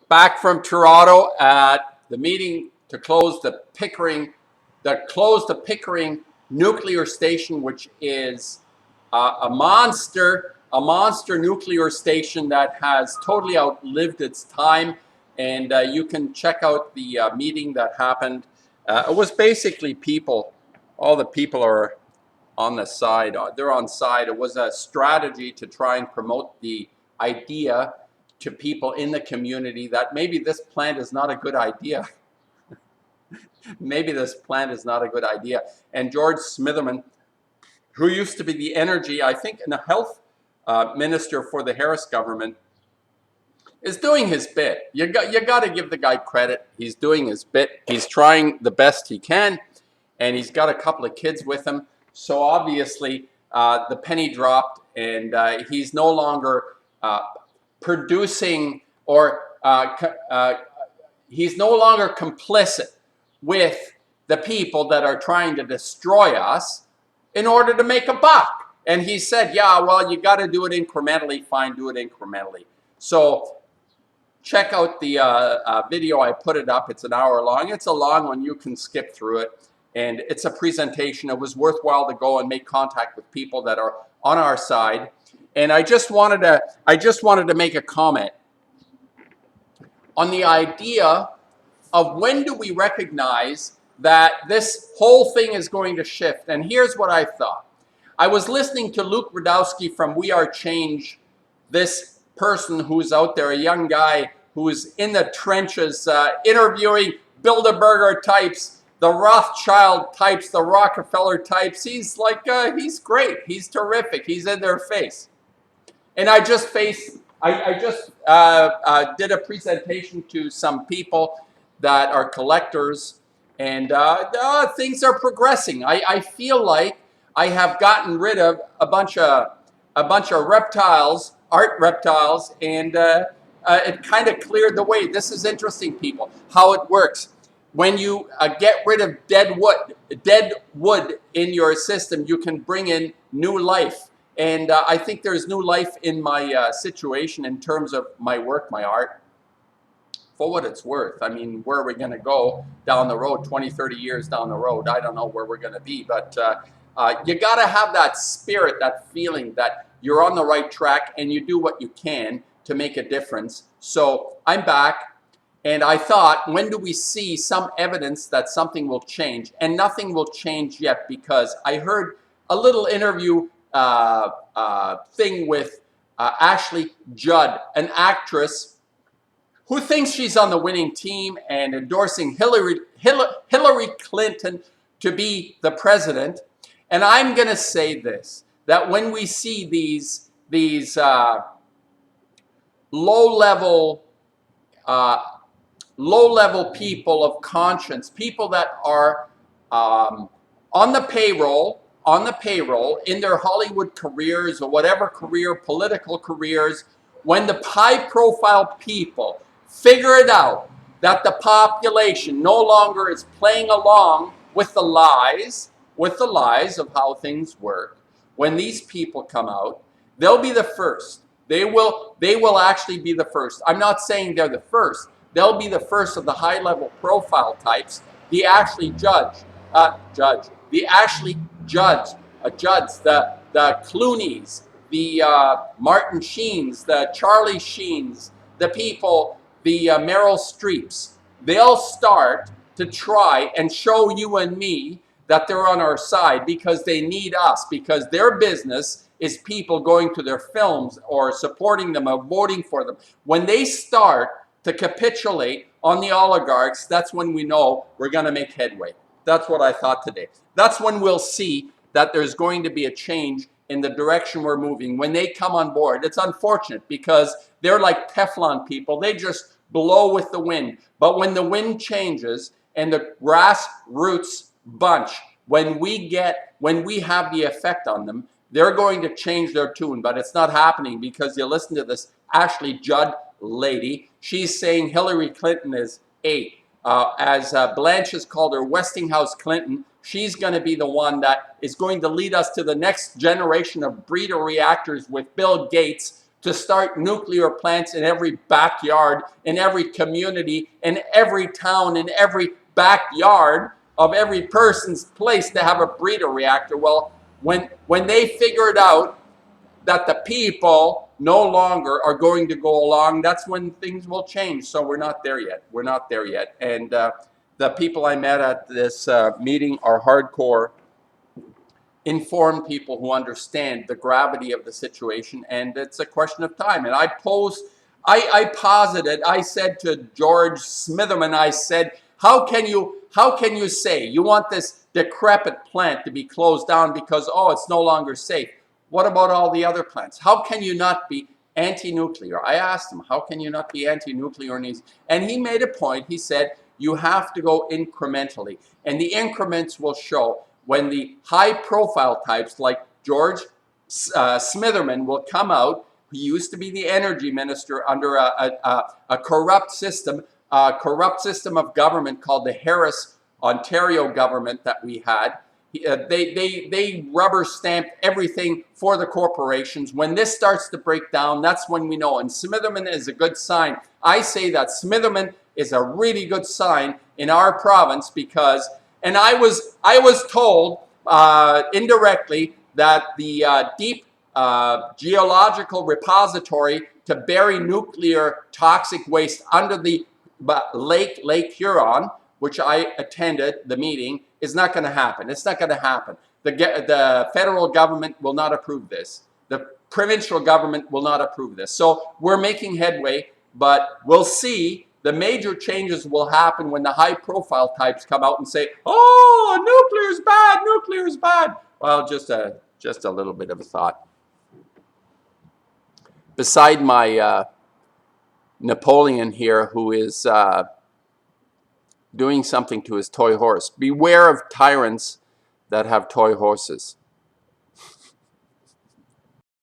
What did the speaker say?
Back from Toronto at the meeting to close the Pickering, nuclear station, which is a monster nuclear station that has totally outlived its time. And you can check out the meeting that happened. It was basically people, all the people are on the side, they're on side. It was a strategy to try and promote the idea to people in the community that maybe this plant is not a good idea. Maybe this plant is not a good idea. And George Smitherman, who used to be the energy, I think, and the health minister for the Harris government, is doing his bit. You got to give the guy credit. He's doing his bit. He's trying the best he can, and he's got a couple of kids with him. So obviously, the penny dropped, and he's no longer producing, or he's no longer complicit with the people that are trying to destroy us in order to make a buck. And he said, yeah, well, you got to do it incrementally. Fine, do it incrementally. So check out the video. I put it up. It's an hour long. It's a long one. You can skip through it. And it's a presentation. It was worthwhile to go and make contact with people that are on our side. And I just wanted to make a comment on the idea of when do we recognize that this whole thing is going to shift. And here's what I thought. I was listening to Luke Radowski from We Are Change, this person who's out there, a young guy who's in the trenches, interviewing Bilderberger types, the Rothschild types, the Rockefeller types. He's like, he's great. He's terrific. He's in their face. And I just did a presentation to some people that are collectors, and things are progressing. I feel like I have gotten rid of a bunch of reptiles, art reptiles, and it kind of cleared the way. This is interesting, people, how it works. When you get rid of dead wood in your system, you can bring in new life. And I think there's new life in my situation in terms of my work, my art. For what it's worth. I mean, where are we going to go down the road, 20, 30 years down the road? I don't know where we're going to be, but you got to have that spirit, that feeling that you're on the right track and you do what you can to make a difference. So I'm back, and I thought, when do we see some evidence that something will change? And nothing will change yet, because I heard a little interview thing with Ashley Judd, an actress who thinks she's on the winning team and endorsing Hillary Clinton to be the president. And I'm going to say this, that when we see these low-level people of conscience, people that are on the payroll in their Hollywood careers or whatever career, political careers, when the high-profile people figure it out that the population no longer is playing along with the lies of how things work. When these people come out, they'll be the first. They will actually be the first. I'm not saying they're the first. They'll be the first of the high-level profile types. The Ashley Judds, the Clooneys, the Martin Sheens, the Charlie Sheens, the people, the Meryl Streeps. They'll start to try and show you and me that they're on our side, because they need us, because their business is people going to their films or supporting them or voting for them. When they start to capitulate on the oligarchs, that's when we know we're going to make headway. That's what I thought today. That's when we'll see that there's going to be a change in the direction we're moving. When they come on board, it's unfortunate because they're like Teflon people. They just blow with the wind. But when the wind changes and the grassroots bunch, when we have the effect on them, they're going to change their tune. But it's not happening, because you listen to this Ashley Judd lady. She's saying Hillary Clinton is as Blanche has called her, Westinghouse Clinton. She's going to be the one that is going to lead us to the next generation of breeder reactors with Bill Gates to start nuclear plants in every backyard, in every community, in every town, in every backyard of every person's place to have a breeder reactor. Well, when they figured out that the people no longer are going to go along, that's when things will change. So we're not there yet. We're not there yet. And the people I met at this meeting are hardcore, informed people who understand the gravity of the situation, and it's a question of time. And I posited, I said to George Smitherman, I said, how can you say you want this decrepit plant to be closed down because, oh, it's no longer safe? What about all the other plants? How can you not be anti-nuclear? I asked him, how can you not be anti-nuclear? And he made a point. He said, you have to go incrementally. And the increments will show when the high-profile types like George Smitherman will come out. He used to be the energy minister under a corrupt system of government called the Harris Ontario government that we had. They rubber stamped everything for the corporations. When this starts to break down, that's when we know. And Smitherman is a good sign. I say that Smitherman is a really good sign in our province because, and I was told indirectly that the deep geological repository to bury nuclear toxic waste under the Lake Huron, which I attended the meeting, is not going to happen. It's not going to happen. The federal government will not approve this. The provincial government will not approve this. So we're making headway, but we'll see. The major changes will happen when the high-profile types come out and say, "Oh, nuclear's bad. Nuclear's bad." Well, just a little bit of a thought. Beside my Napoleon here, who is doing something to his toy horse. Beware of tyrants that have toy horses.